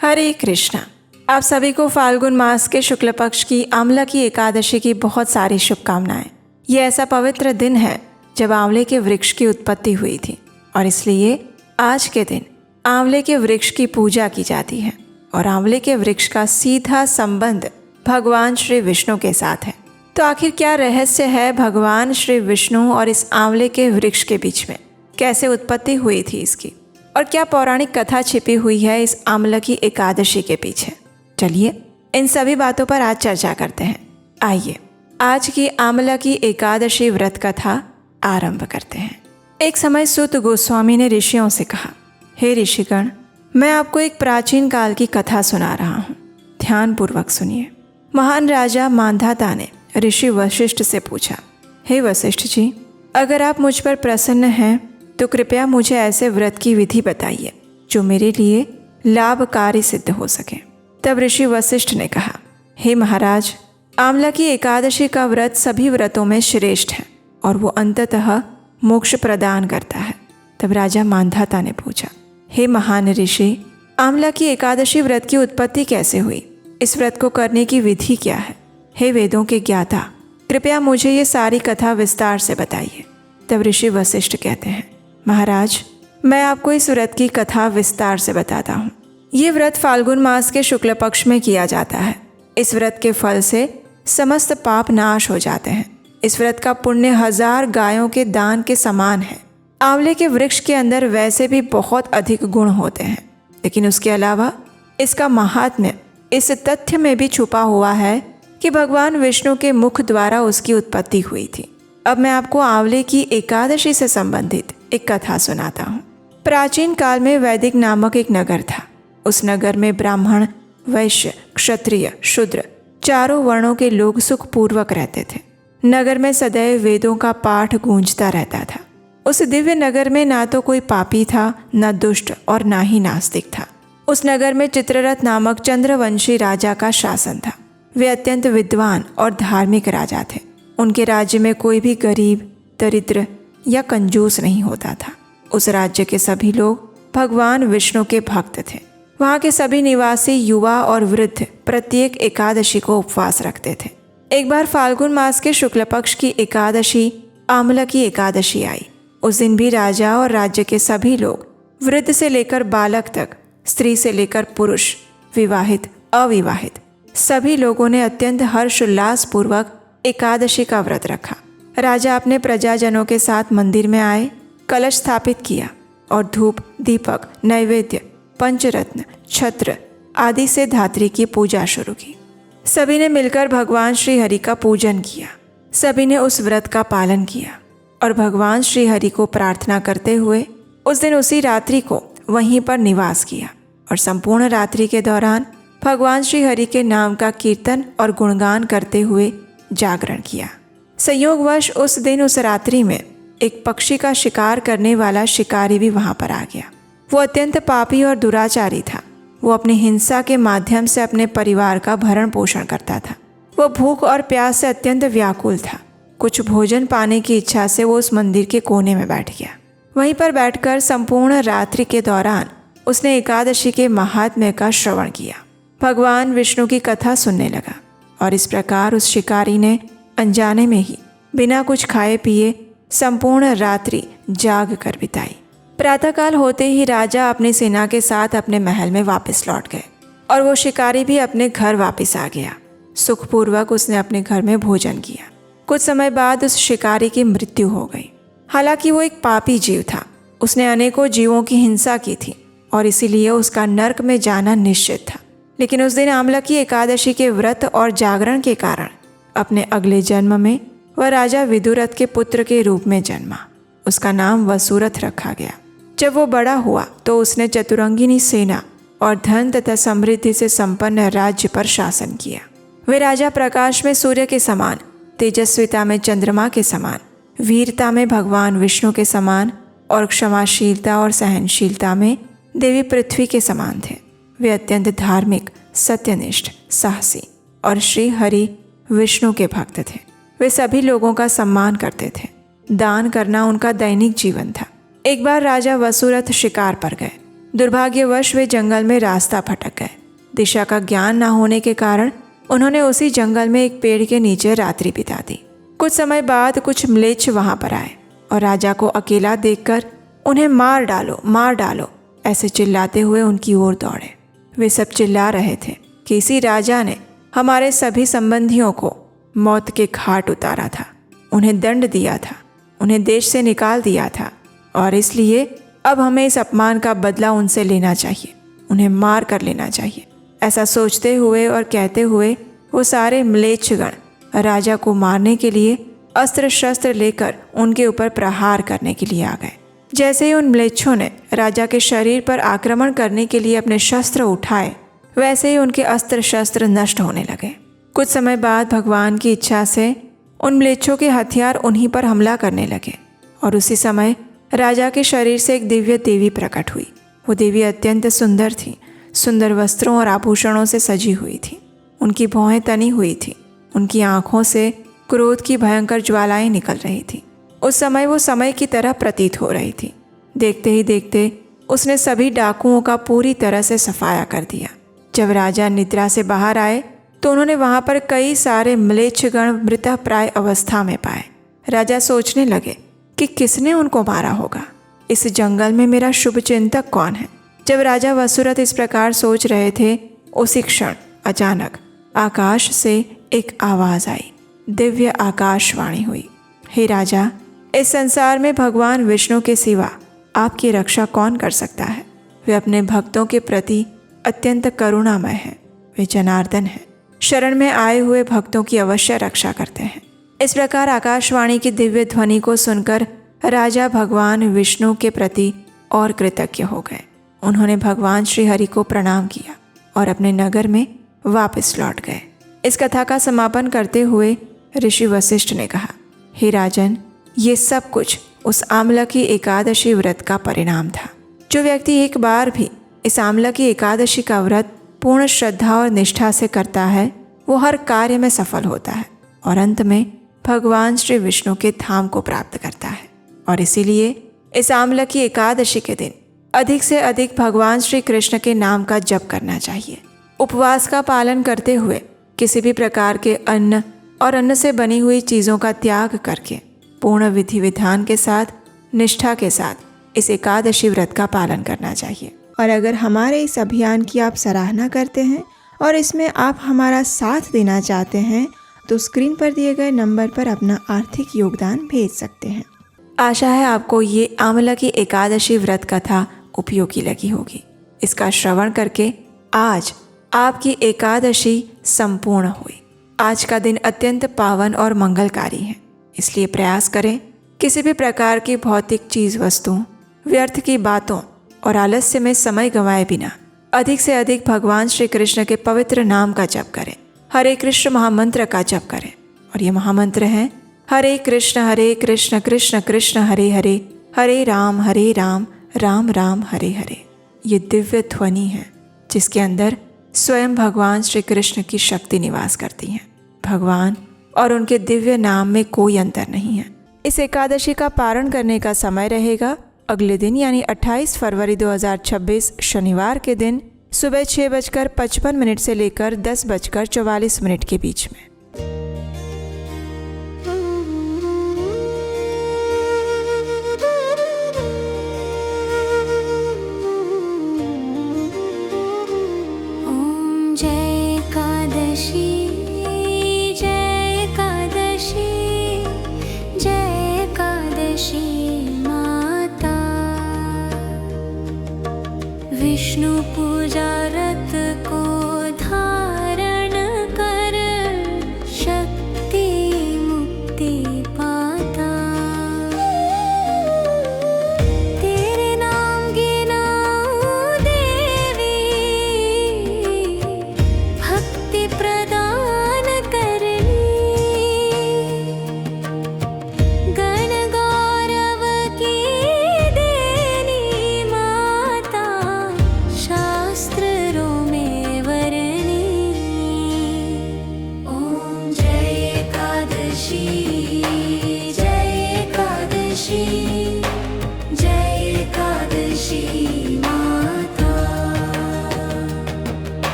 हरे कृष्णा। आप सभी को फाल्गुन मास के शुक्ल पक्ष की आंवला की एकादशी की बहुत सारी शुभकामनाएं। ये ऐसा पवित्र दिन है जब आंवले के वृक्ष की उत्पत्ति हुई थी और इसलिए आज के दिन आंवले के वृक्ष की पूजा की जाती है और आंवले के वृक्ष का सीधा संबंध भगवान श्री विष्णु के साथ है। तो आखिर क्या रहस्य है भगवान श्री विष्णु और इस आंवले के वृक्ष के बीच में? कैसे उत्पत्ति हुई थी इसकी और क्या पौराणिक कथा छिपी हुई है इस आंवला की एकादशी के पीछे? चलिए इन सभी बातों पर आज चर्चा करते हैं। आइए आज की आंवला की एकादशी व्रत कथा आरंभ करते हैं। एक समय सूत गोस्वामी ने ऋषियों से कहा, हे ऋषिगण, मैं आपको एक प्राचीन काल की कथा सुना रहा हूँ, ध्यान पूर्वक सुनिए। महान राजा मांधाता ने ऋषि वशिष्ठ से पूछा, हे वशिष्ठ जी, अगर आप मुझ पर प्रसन्न हैं तो कृपया मुझे ऐसे व्रत की विधि बताइए जो मेरे लिए लाभकारी सिद्ध हो सके। तब ऋषि वशिष्ठ ने कहा, हे महाराज, आंवला की एकादशी का व्रत सभी व्रतों में श्रेष्ठ है और वो अंततः मोक्ष प्रदान करता है। तब राजा मांधाता ने पूछा, हे महान ऋषि, आंवला की एकादशी व्रत की उत्पत्ति कैसे हुई? इस व्रत को करने की विधि क्या है? हे वेदों के ज्ञाता, कृपया मुझे ये सारी कथा विस्तार से बताइए। तब ऋषि वशिष्ठ कहते हैं, महाराज, मैं आपको इस व्रत की कथा विस्तार से बताता हूँ। ये व्रत फाल्गुन मास के शुक्ल पक्ष में किया जाता है। इस व्रत के फल से समस्त पाप नाश हो जाते हैं। इस व्रत का पुण्य 1000 गायों के दान के समान है। आंवले के वृक्ष के अंदर वैसे भी बहुत अधिक गुण होते हैं, लेकिन उसके अलावा इसका महात्म्य इस तथ्य में भी छुपा हुआ है कि भगवान विष्णु के मुख द्वारा उसकी उत्पत्ति हुई थी। अब मैं आपको आंवले की एकादशी से संबंधित एक कथा सुनाता हूँ। प्राचीन काल में वैदिक नामक एक नगर था। उस नगर में ब्राह्मण, वैश्य, क्षत्रिय, शूद्र चारों वर्णों के लोग सुखपूर्वक रहते थे। नगर में सदैव वेदों का पाठ गूंजता रहता था। उस दिव्य नगर में ना तो कोई पापी था, न दुष्ट और ना ही नास्तिक था। उस नगर में चित्ररथ नामक चंद्रवंशी राजा का शासन था। वे अत्यंत विद्वान और धार्मिक राजा थे। उनके राज्य में कोई भी गरीब, दरिद्र या कंजूस नहीं होता था। उस राज्य के सभी लोग भगवान विष्णु के भक्त थे। वहाँ के सभी निवासी युवा और वृद्ध प्रत्येक एकादशी को उपवास रखते थे। एक बार फाल्गुन मास के शुक्ल पक्ष की एकादशी आंवला की एकादशी आई। उस दिन भी राजा और राज्य के सभी लोग, वृद्ध से लेकर बालक तक, स्त्री से लेकर पुरुष, विवाहित, अविवाहित, सभी लोगों ने अत्यंत हर्षोल्लास पूर्वक एकादशी का व्रत रखा। राजा अपने प्रजाजनों के साथ मंदिर में आए, कलश स्थापित किया और धूप, दीपक, नैवेद्य, पंचरत्न, छत्र आदि से धात्री की पूजा शुरू की। सभी ने मिलकर भगवान श्री हरि का पूजन किया। सभी ने उस व्रत का पालन किया और भगवान श्री हरि को प्रार्थना करते हुए उस दिन उसी रात्रि को वहीं पर निवास किया और संपूर्ण रात्रि के दौरान भगवान श्री हरि के नाम का कीर्तन और गुणगान करते हुए जागरण किया। संयोगवश उस दिन उस रात्रि में एक पक्षी का शिकार करने वाला शिकारी भी वहां पर आ गया। वो अत्यंत पापी और दुराचारी था। वो अपनी हिंसा के माध्यम से अपने परिवार का भरण पोषण करता था। वो भूख और प्यास से अत्यंत व्याकुल था। कुछ भोजन पाने की इच्छा से वो उस मंदिर के कोने में बैठ गया। वहीं पर बैठकर संपूर्ण रात्रि के दौरान उसने एकादशी के महात्म्य का श्रवण किया, भगवान विष्णु की कथा सुनने लगा और इस प्रकार उस शिकारी ने अनजाने में ही बिना कुछ खाए पिए संपूर्ण रात्रि जाग कर बिताई। प्रातःकाल होते ही राजा अपनी सेना के साथ अपने महल में वापस लौट गए और वो शिकारी भी अपने घर वापस आ गया। सुखपूर्वक उसने अपने घर में भोजन किया। कुछ समय बाद उस शिकारी की मृत्यु हो गई। हालांकि वो एक पापी जीव था। उसने अनेकों जीवों की हिंसा की थी और इसीलिए उसका नर्क में जाना निश्चित था। लेकिन उस दिन आंवला की एकादशी के व्रत और जागरण के कारण अपने अगले जन्म में वह राजा विदुरथ के पुत्र के रूप में जन्मा। उसका नाम वसुरथ रखा गया। जब वो बड़ा हुआ तो उसने चतुरंगिनी सेना और धन तथा समृद्धि से संपन्न राज्य पर शासन किया। वे राजा प्रकाश में सूर्य के समान, तेजस्विता में चंद्रमा के समान, वीरता में भगवान विष्णु के समान और क्षमाशीलता और सहनशीलता में देवी पृथ्वी के समान थे। वे अत्यंत धार्मिक, सत्यनिष्ठ, साहसी और श्री हरि विष्णु के भक्त थे। वे सभी लोगों का सम्मान करते थे। दान करना उनका दैनिक जीवन था। एक बार राजा वसुरथ शिकार पर गए। दुर्भाग्यवश वे जंगल में रास्ता भटक गए। दिशा का ज्ञान न होने के कारण उन्होंने उसी जंगल में एक पेड़ के नीचे रात्रि बिता दी। कुछ समय बाद कुछ म्लेच्छ वहां पर आए और राजा को अकेला देखकर उन्हें मार डालो ऐसे चिल्लाते हुए उनकी ओर दौड़े। वे सब चिल्ला रहे थे कि इसी राजा ने हमारे सभी संबंधियों को मौत के घाट उतारा था, उन्हें दंड दिया था, उन्हें देश से निकाल दिया था और इसलिए अब हमें इस अपमान का बदला उनसे लेना चाहिए, उन्हें मार कर लेना चाहिए। ऐसा सोचते हुए और कहते हुए वो सारे म्लेच्छगण राजा को मारने के लिए अस्त्र शस्त्र लेकर उनके ऊपर प्रहार करने के लिए आ गए। जैसे ही उन म्लेच्छों ने राजा के शरीर पर आक्रमण करने के लिए अपने शस्त्र उठाए, वैसे ही उनके अस्त्र शस्त्र नष्ट होने लगे। कुछ समय बाद भगवान की इच्छा से उन म्लेच्छों के हथियार उन्हीं पर हमला करने लगे और उसी समय राजा के शरीर से एक दिव्य देवी प्रकट हुई। वो देवी अत्यंत सुंदर थी, सुंदर वस्त्रों और आभूषणों से सजी हुई थी। उनकी भौहें तनी हुई थी, उनकी आंखों से क्रोध की भयंकर ज्वालाएं निकल रही थी। उस समय वो समय की तरह प्रतीत हो रही थी। देखते ही देखते उसने सभी डाकुओं का पूरी तरह से सफाया कर दिया। जब राजा निद्रा से बाहर आए तो उन्होंने वहां पर कई सारे म्लेच्छगण मृतप्राय अवस्था में पाए। राजा सोचने लगे कि किसने उनको मारा होगा, इस जंगल में मेरा शुभ चिंतक कौन है। जब राजा वसुरथ इस प्रकार सोच रहे थे, उसी क्षण अचानक आकाश से एक आवाज आई, दिव्य आकाशवाणी हुई। हे राजा, इस संसार में भगवान विष्णु के सिवा आपकी रक्षा कौन कर सकता है। वे अपने भक्तों के प्रति अत्यंत करुणामय हैं। वे जनार्दन हैं, शरण में आए हुए भक्तों की अवश्य रक्षा करते हैं। इस प्रकार आकाशवाणी की दिव्य ध्वनि को सुनकर राजा भगवान विष्णु के प्रति और कृतज्ञ हो गए। उन्होंने भगवान श्री हरि को प्रणाम किया और अपने नगर में वापस लौट गए। इस कथा का समापन करते हुए ऋषि वशिष्ठ ने कहा, हे राजन, ये सब कुछ उस आमलकी एकादशी व्रत का परिणाम था। जो व्यक्ति एक बार भी इस आमलकी एकादशी का व्रत पूर्ण श्रद्धा और निष्ठा से करता है, वो हर कार्य में सफल होता है और अंत में भगवान श्री विष्णु के धाम को प्राप्त करता है। और इसीलिए इस आमलकी एकादशी के दिन अधिक से अधिक भगवान श्री कृष्ण के नाम का जप करना चाहिए। उपवास का पालन करते हुए किसी भी प्रकार के अन्न और अन्न से बनी हुई चीज़ों का त्याग करके पूर्ण विधि विधान के साथ, निष्ठा के साथ इस एकादशी व्रत का पालन करना चाहिए। और अगर हमारे इस अभियान की आप सराहना करते हैं और इसमें आप हमारा साथ देना चाहते हैं तो स्क्रीन पर दिए गए नंबर पर अपना आर्थिक योगदान भेज सकते हैं। आशा है आपको ये आमलकी एकादशी व्रत कथा उपयोगी लगी होगी। इसका श्रवण करके आज आपकी एकादशी संपूर्ण हुई। आज का दिन अत्यंत पावन और मंगलकारी है, इसलिए प्रयास करें किसी भी प्रकार की भौतिक चीज़ वस्तुओं, व्यर्थ की बातों और आलस्य में समय गंवाए बिना अधिक से अधिक भगवान श्री कृष्ण के पवित्र नाम का जप करें। हरे कृष्ण महामंत्र का जप करें और ये महामंत्र है हरे कृष्ण कृष्ण कृष्ण हरे हरे, हरे राम राम राम हरे हरे। ये दिव्य ध्वनि है जिसके अंदर स्वयं भगवान श्री कृष्ण की शक्ति निवास करती है। भगवान और उनके दिव्य नाम में कोई अंतर नहीं है। इस एकादशी का पारण करने का समय रहेगा अगले दिन यानी 28 फरवरी 2026 शनिवार के दिन सुबह 6:55 से लेकर 10:44 के बीच में। विष्णु पूजा रत को धारण कर शक्ति मुक्ति पाता। तेरे नाम गिनाऊं देवी, भक्ति प्रदान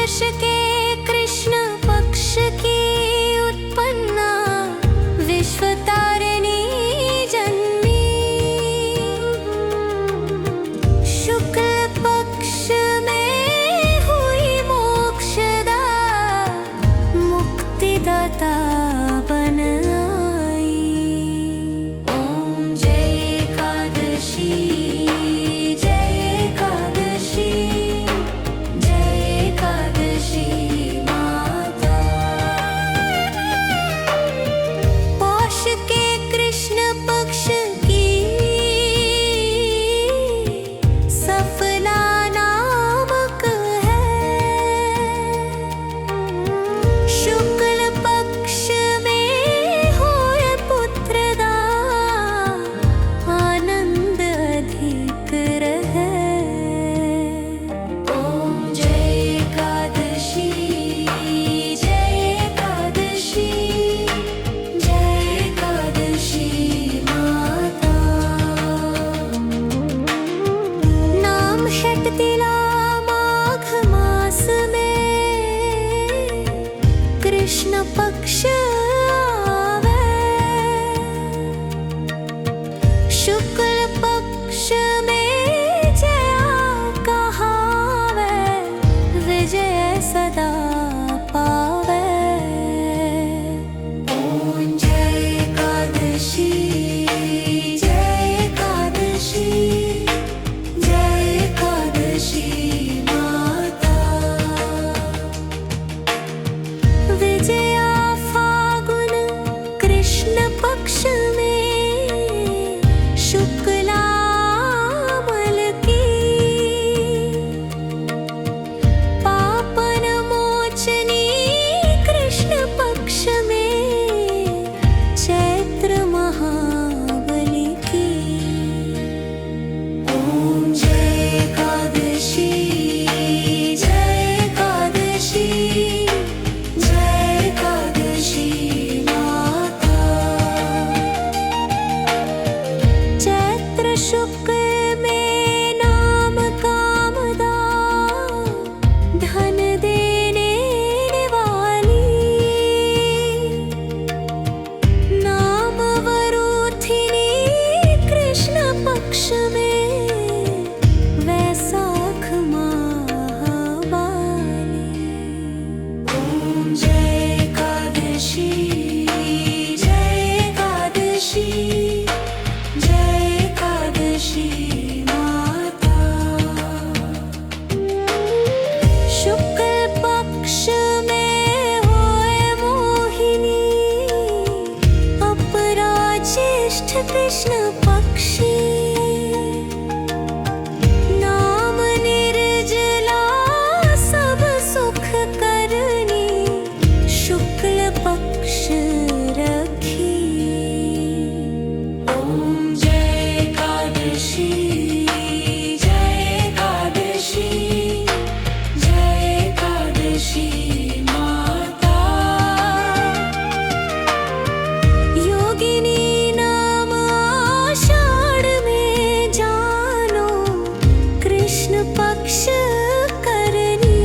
वर्ष के कृष्ण पक्ष की उत्पन्ना विश्वतारिणी जन्मी। शुक्ल पक्ष में हुई मोक्षदा मुक्तिदाता बन आई। ओम जय एकादशी, जय एकादशी, जय एकादशी माता। पौष के कृष्ण पक्ष की सफला नामक है। शुक्ल पक्ष में होए पुत्रदा आनंद अधिक रहे। ओम जय एकादशी, जय एकादशी, जय एकादशी माता। नाम षटतिला माघ मास में कृष्ण पक्ष आवे। शुक्ल पक्ष में जया कहावे, विजय सदा पावे। ओम जय एकादशी, जय एकादशी, जय एकादशी माता। विजया फागुन कृष्ण पक्ष में शुक्लामल की। पापन मोचनी कृष्ण पक्ष में चैत्र महाबली की। ओम जय एकादशी, जय एकादशी, जय एकादशी माता। चैत्र शुक्ल में नाम कामदा धन देने वाली। नाम वरूथिनी कृष्ण पक्ष में वैशाख माहवाली। ओम जय एकादशी, जय एकादशी, जय एकादशी माता। शुक्ल पक्ष में होए मोहिनी अपराज्येष्ठ कृष्ण पक्षी। नाम निर्जला सब सुख करनी शुक्ल पक्ष रखी। ओम जय एकादशी, जय एकादशी, जय एकादशी माता। योगिनी नाम आषाढ़ में जानो कृष्ण पक्ष करनी।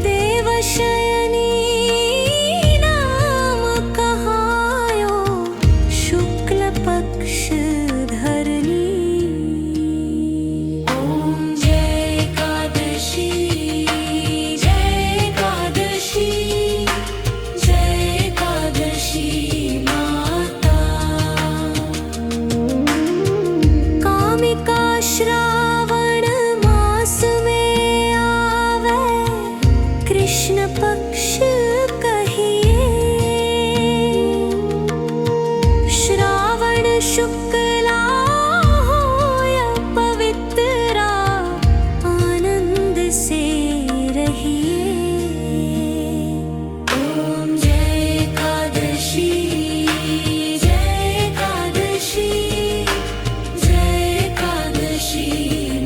देवशयनी नाम कहायो शुक्ल पक्ष धरनी। ओम जय एकादशी, जय एकादशी, जय एकादशी माता। कामिका श्रावण मास में आवे कृष्ण पक्ष कहिए। श्रावण शुक्ला होय पवित्रा आनंद से रहिए। ओम जय एकादशी, जय एकादशी, जय एकादशी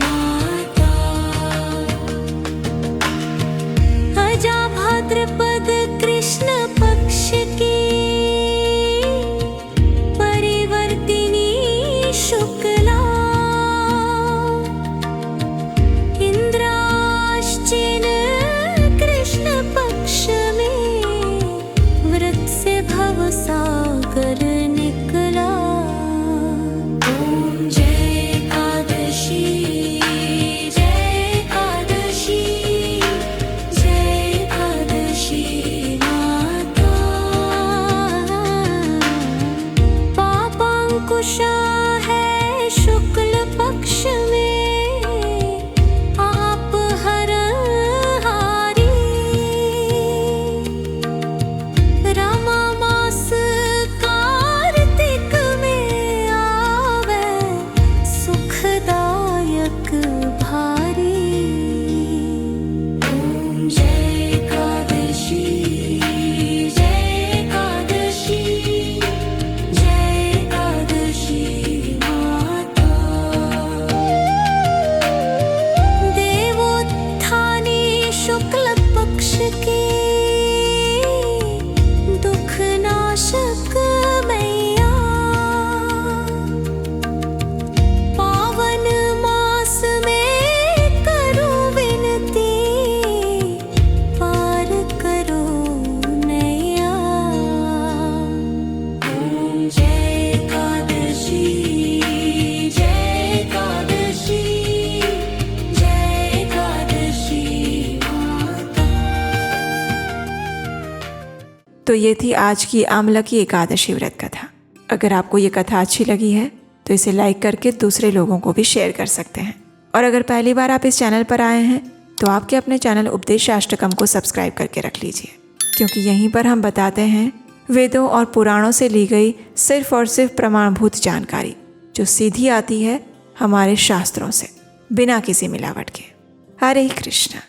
माता। अजा भाद्रपद कृष्ण पक्ष की परिवर्तिनी शुक्ला। इंद्रा की दुख नाशक मैया, पावन मास में करूं विनती, पार करो नैया। ओम जय एकादशी, जय एकादशी, जय एकादशी माता। तो ये थी आज की आंवला की एकादशी व्रत कथा। अगर आपको ये कथा अच्छी लगी है तो इसे लाइक करके दूसरे लोगों को भी शेयर कर सकते हैं। और अगर पहली बार आप इस चैनल पर आए हैं तो आपके अपने चैनल उपदेशाष्टकम को सब्सक्राइब करके रख लीजिए, क्योंकि यहीं पर हम बताते हैं वेदों और पुराणों से ली गई सिर्फ और सिर्फ प्रमाणभूत जानकारी, जो सीधी आती है हमारे शास्त्रों से, बिना किसी मिलावट के। हरे कृष्णा।